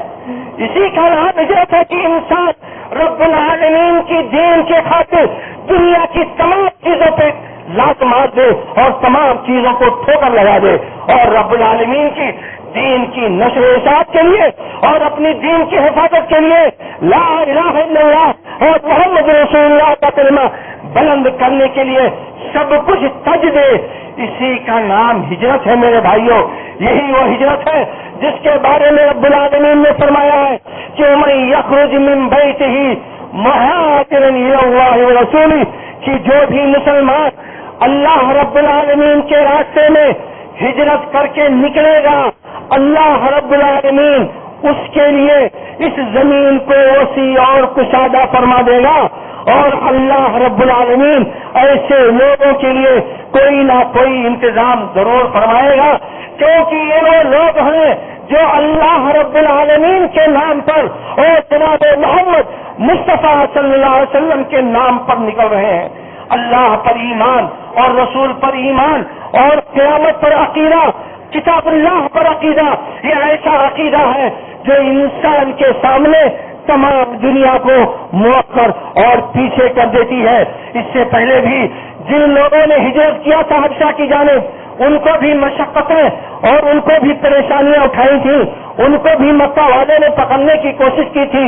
اسی کا نام ہجرت ہے کہ انسان رب العالمین کی دین کے خاطر دنیا کی تمام چیزوں پہ لات مار دے اور تمام چیزوں کو ٹھوکر لگا دے، اور رب العالمین کی دین کی نشر و اشاعت کے لیے اور اپنی دین کی حفاظت کے لیے لا الہ الا اللہ اور محمد رسول اللہ کا کلمہ بلند کرنے کے لیے سب کچھ تج دے، اسی کا نام ہجرت ہے میرے بھائیوں۔ یہی وہ ہجرت ہے جس کے بارے میں رب العالمین نے فرمایا ہے کہ من یخرج من بیتہ مہاجرا الی اللہ ورسولہ، کہ جو بھی مسلمان اللہ رب العالمین کے راستے میں ہجرت کر کے نکلے گا، اللہ رب العالمین اس کے لیے اس زمین کو وسیع اور کشادہ فرما دے گا، اور اللہ رب العالمین ایسے لوگوں کے لیے کوئی نہ کوئی انتظام ضرور فرمائے گا، کیونکہ یہ وہ لوگ ہیں جو اللہ رب العالمین کے نام پر اور جناب محمد مصطفیٰ صلی اللہ علیہ وسلم کے نام پر نکل رہے ہیں۔ اللہ پر ایمان اور رسول پر ایمان اور قیامت پر عقیدہ، کتاب اللہ پر عقیدہ، یہ ایسا عقیدہ ہے جو انسان کے سامنے تمام دنیا کو موخر اور پیچھے کر دیتی ہے۔ اس سے پہلے بھی جن لوگوں نے ہجرت کیا تھا حبشہ کی جانب، ان کو بھی مشقتیں اور ان کو بھی پریشانیاں اٹھائی تھیں، ان کو بھی مکہ والے نے پکڑنے کی کوشش کی تھی،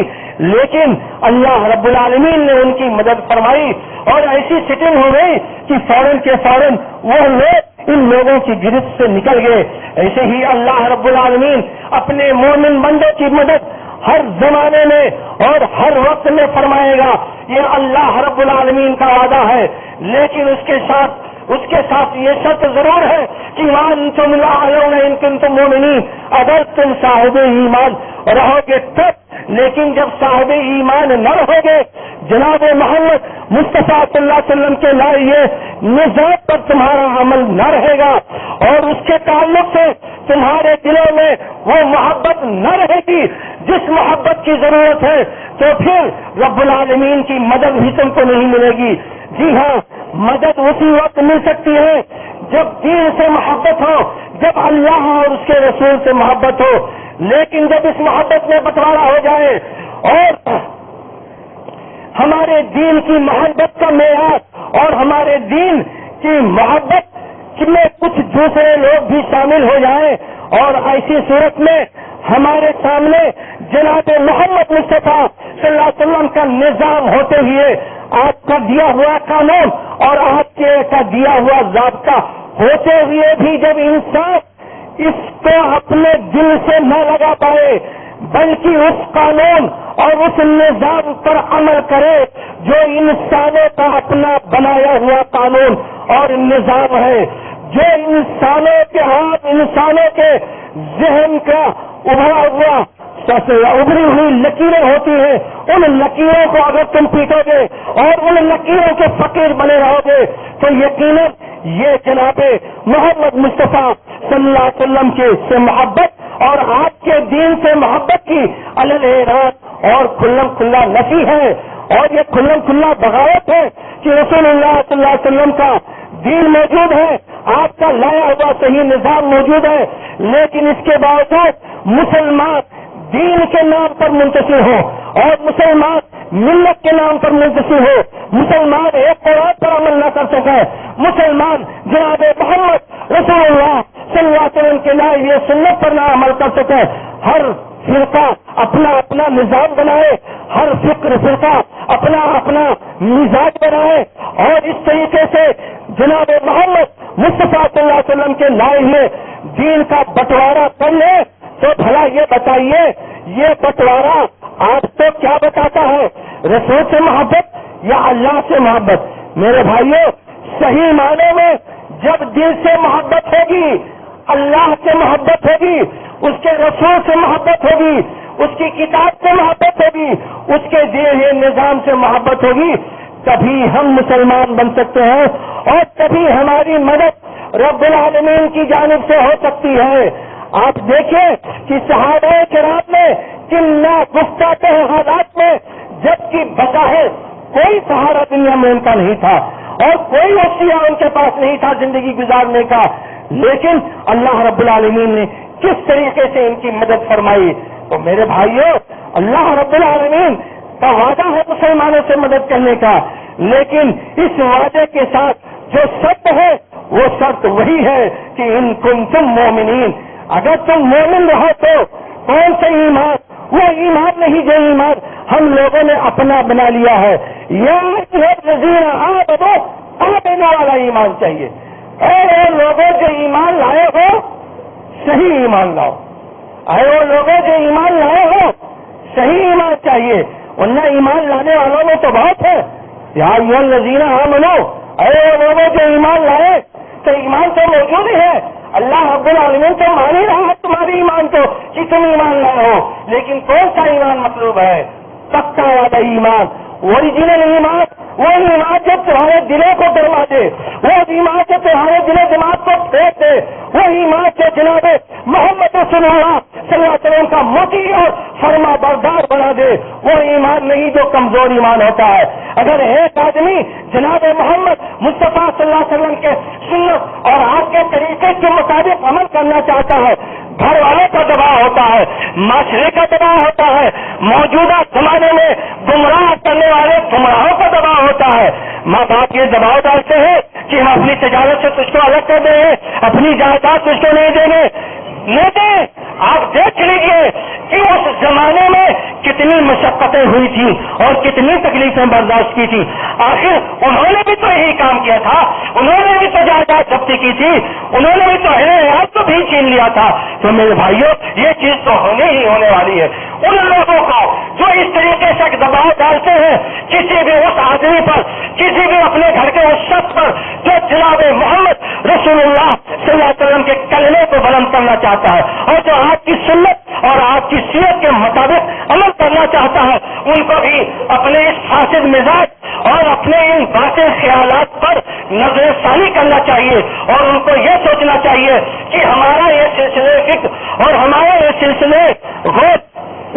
لیکن اللہ رب العالمین نے ان کی مدد فرمائی اور ایسی سیٹنگ ہو گئی کہ فوراً کے فوراً وہ لوگ ان لوگوں کی گرفت سے نکل گئے۔ ایسے ہی اللہ رب العالمین اپنے مومن بندوں کی مدد ہر زمانے میں اور ہر وقت میں فرمائے گا، یہ اللہ رب العالمین کا وعدہ ہے، لیکن اس کے ساتھ یہ شرط ضرور ہے کہ وَأَنْتُمْ لَأَعْلَوْنَ إِن كُنتُم مُؤْمِنِينَ، اگر تم صاحب ایمان رہو گے تب، لیکن جب صاحب ایمان نہ رہو گے، جناب محمد مصطفیٰ صلی اللہ علیہ وسلم کے لائے نظام پر تمہارا عمل نہ رہے گا اور اس کے تعلق سے تمہارے دلوں میں وہ محبت نہ رہے گی جس محبت کی ضرورت ہے، تو پھر رب العالمین کی مدد بھی تم کو نہیں ملے گی۔ جی ہاں، مدد اسی وقت مل سکتی ہے جب دین سے محبت ہو، جب اللہ اور اس کے رسول سے محبت ہو، لیکن جب اس محبت میں بٹوارا ہو جائے اور ہمارے دین کی محبت کا معیار اور ہمارے دین کی محبت میں کچھ دوسرے لوگ بھی شامل ہو جائیں، اور ایسی صورت میں ہمارے سامنے جناب محمد مصطفیٰ صلی اللہ علیہ وسلم کا نظام ہوتے ہوئے، آپ کا دیا ہوا قانون اور آپ کا دیا ہوا ضابطہ ہوتے ہوئے بھی جب انسان اس کو اپنے دل سے نہ لگا پائے بلکہ اس قانون اور اس نظام پر عمل کرے جو انسانوں کا اپنا بنایا ہوا قانون اور نظام ہے، جو انسانوں کے ہاتھ، انسانوں کے ذہن کا ابھرا ہوا ابھری ہوئی لکیریں ہوتی ہیں، ان لکیروں کو اگر تم پیٹو گے اور ان لکیروں کے فقیر بنے رہو گے تو یقیناً یہ جناب محمد مصطفیٰ صلی اللہ علیہ وسلم کے سے محبت اور آپ کے دین سے محبت کی علل اعراض اور کھلم کھلا نفی ہے، اور یہ کھلم کھلا بغاوت ہے کہ رسول اللہ صلی اللہ علیہ وسلم کا دین موجود ہے، آپ کا لایا ہوا صحیح نظام موجود ہے، لیکن اس کے باوجود مسلمان دین کے نام پر منتصر ہو اور مسلمان ملت کے نام پر منتصر ہو، مسلمان ایک قرآن پر عمل نہ کر سکے، مسلمان جناب محمد رسول اللہ صلی اللہ علیہ وسلم کے لائے سنت پر نہ عمل کر سکے، ہر فرقہ اپنا اپنا نظام بنائے، ہر فرقہ اپنا اپنا مزاج بنائے، اور اس طریقے سے جناب محمد مصطفیٰ صلی اللہ علیہ وسلم کے لائے ہوئے دین کا بٹوارا کر لے، تو بھلا یہ بتائیے یہ بٹوارا آپ کو کیا بتاتا ہے، رسول سے محبت یا اللہ سے محبت؟ میرے بھائیوں، صحیح معنوں میں جب دل سے محبت ہوگی، اللہ سے محبت ہوگی، اس کے رسول سے محبت ہوگی، اس کی کتاب سے محبت ہوگی، اس کے دیے ہوئے نظام سے محبت ہوگی، تبھی ہم مسلمان بن سکتے ہیں اور تبھی ہماری مدد رب العالمین کی جانب سے ہو سکتی ہے۔ آپ دیکھیں کہ صحابہ کرام نے کن ناگفتہ حالات میں، جبکہ بظاہر کوئی سہارا دنیا میں ان کا نہیں تھا اور کوئی وسیلہ ان کے پاس نہیں تھا زندگی گزارنے کا، لیکن اللہ رب العالمین نے کس طریقے سے ان کی مدد فرمائی۔ تو میرے بھائیوں، اللہ رب العالمین کا وعدہ ہے مسلمانوں سے مدد کرنے کا، لیکن اس وعدے کے ساتھ جو شرط ہے وہ شرط وہی ہے کہ ان کنتم مومنین، اگر تم مومن رہو تو کون سے ایمان؟ وہ ایمان نہیں جو ایمان ہم لوگوں نے اپنا بنا لیا ہے۔ یا الذین آمنوا، آمنوا والا ایمان چاہیے۔ اے وہ لوگوں جو ایمان لائے ہو صحیح ایمان لاؤ، اے وہ لوگوں جو ایمان لائے ہو صحیح ایمان چاہیے، ورنہ ایمان لانے والوں میں تو بہت ہے۔ یا ایھا الذین آمنوا، اے وہ لوگوں جو ایمان لائے، تو ایمان تو موجود ہی ہے، اللہ رب العالمین تو مان ہی رہا ہے تمہاری ایمان کو کہ تم ایمان لائے ہو، لیکن کون سا ایمان مطلوب ہے؟ پکا والا ایمان، اوریجنل ایمان، وہ ایمان جو تمہارے دلوں کو ڈروا دے، وہ ایمان جو تمہارے دل و دماغ کو پھینک دے، وہ ایمان جو جناب محمد رسول اللہ صلی اللہ علیہ وسلم کا مطیع اور فرما بردار بنا دے، وہ ایمان نہیں جو کمزور ایمان ہوتا ہے۔ اگر ایک آدمی جناب محمد مصطفیٰ صلی اللہ علیہ وسلم کے سنت اور آپ کے طریقے کے مطابق عمل کرنا چاہتا ہے، گھر والوں کا دباؤ ہوتا ہے، معاشرے کا دباؤ ہوتا ہے، موجودہ زمانے میں گمراہ کرنے والے گمراہوں کا دباؤ ہوتا ہے، ماں باپ یہ دباؤ ڈالتے ہیں کہ ہم اپنی تجارت سے تجھ کو الگ کر دیں گے، اپنی جائیداد تجھ کو نہیں دیں گے، نہیں دیں۔ آپ دیکھ لیجیے کہ اس زمانے میں کتنی مشقتیں ہوئی تھی اور کتنی تکلیفیں برداشت کی تھی، آخر انہوں نے بھی تو یہی کام کیا تھا، انہوں نے بھی تو جائیداد ضبطی کی تھی، انہوں نے بھی تو حیات کو بھی چھین لیا تھا۔ تو میرے بھائیوں یہ چیز تو ہونے ہی ہونے والی ہے۔ ان لوگوں کو جو اس طریقے سے دباؤ ڈالتے ہیں کسی بھی اس آدمی پر، کسی بھی اپنے گھر کے اس شخص پر جو جناب محمد رسول اللہ صلی اللہ علیہ وسلم کے کلمے کو بلند کرنا چاہتا ہے اور جو آپ کی سنت اور آپ کی سیرت کے مطابق عمل کرنا چاہتا ہے، ان کو بھی اپنے اس فاسد مزاج اور اپنے ان باطل خیالات پر نظر ثانی کرنا چاہیے اور ان کو یہ سوچنا چاہیے کہ ہمارا یہ سلسلے فکر اور ہمارا یہ سلسلے غور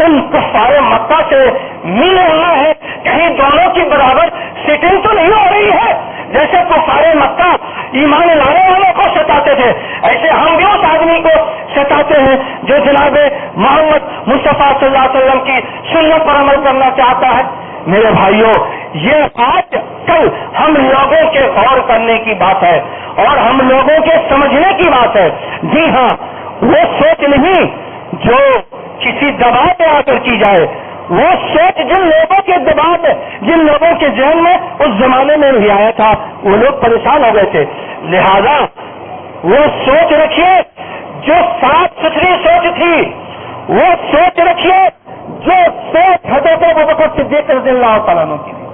ان کفار مکہ سے مل رہا ہے، کہیں دونوں کی برابر سیٹنگ تو نہیں ہو رہی ہے۔ جیسے کفار مکہ ایمان لانے والوں کو ستاتے تھے، ایسے ہم بھی اس آدمی کو ستاتے ہیں جو جناب محمد مصطفیٰ صلی اللہ علیہ وسلم کی سنت پر عمل کرنا چاہتا ہے۔ میرے بھائیوں، یہ آج کل ہم لوگوں کے غور کرنے کی بات ہے اور ہم لوگوں کے سمجھنے کی بات ہے۔ جی ہاں، وہ سوچ نہیں جو کسی دباؤ پہ آ کر کی جائے، وہ سوچ جن لوگوں کے دباؤ میں، جن لوگوں کے ذہن میں اس زمانے میں بھی آیا تھا، وہ لوگ پریشان ہو گئے تھے، لہذا وہ سوچ رکھیے جو صاف ستھری سوچ تھی، وہ سوچ رکھیے جو سوچ حضرت ابوبکر صدیق رضی اللہ تعالیٰ عنہ کی تھی،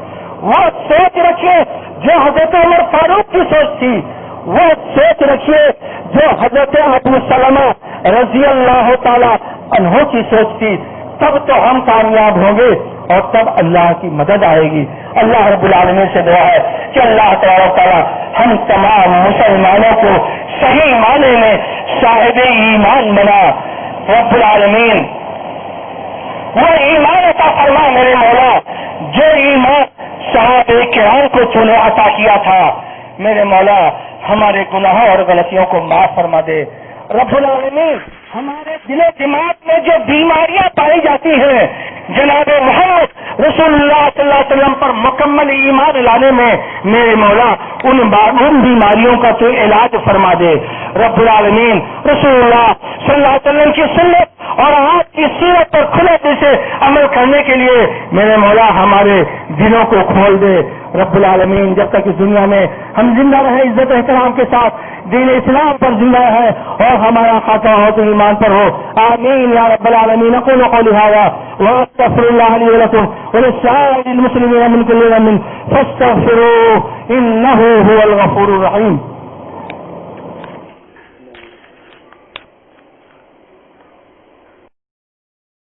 وہ سوچ رکھیے جو حضرت عمر فاروق کی سوچ تھی، وہ سوچ رکھیے جو حضرت ابو سلمہ رضی اللہ تعالیٰ عنہ کی سوچ تھی۔ تب تو ہم کامیاب ہوں گے اور تب اللہ کی مدد آئے گی۔ اللہ رب العالمین سے دعا ہے کہ اللہ تعالیٰ ہم تمام مسلمانوں کو صحیح معنی میں صاحب ایمان بنا۔ رب العالمین وہ ایمان عطا فرما میرے مولا جو ایمان صحابہ کرام کو تو نے عطا کیا تھا۔ میرے مولا ہمارے گناہوں اور غلطیوں کو معاف فرما دے۔ رب العالمین ہمارے دل و دماغ میں جو بیماریاں پائی جاتی ہیں جناب محمد رسول اللہ صلی اللہ علیہ وسلم پر مکمل ایمان لانے میں، میرے مولا ان بیماریوں کا تو علاج فرما دے۔ رب العالمین رسول اللہ صلی اللہ علیہ وسلم کی سنت اور آپ کی سیرت پر کھلے دل سے عمل کرنے کے لیے میرے مولا ہمارے دلوں کو کھول دے۔ رب العالمین جب تک اس دنیا میں ہم زندہ رہے عزت و احترام کے ساتھ دین اسلام پر زندہ رہے اور ہمارا خاتمہ ہو تو ایمان پر ہو، آمین یا رب العالمین۔ اقول قولی ھذا واستغفر اللہ لی ولکم ولسائر المسلمین من کل ذنب فاستغفروه انه هو الغفور الرحیم۔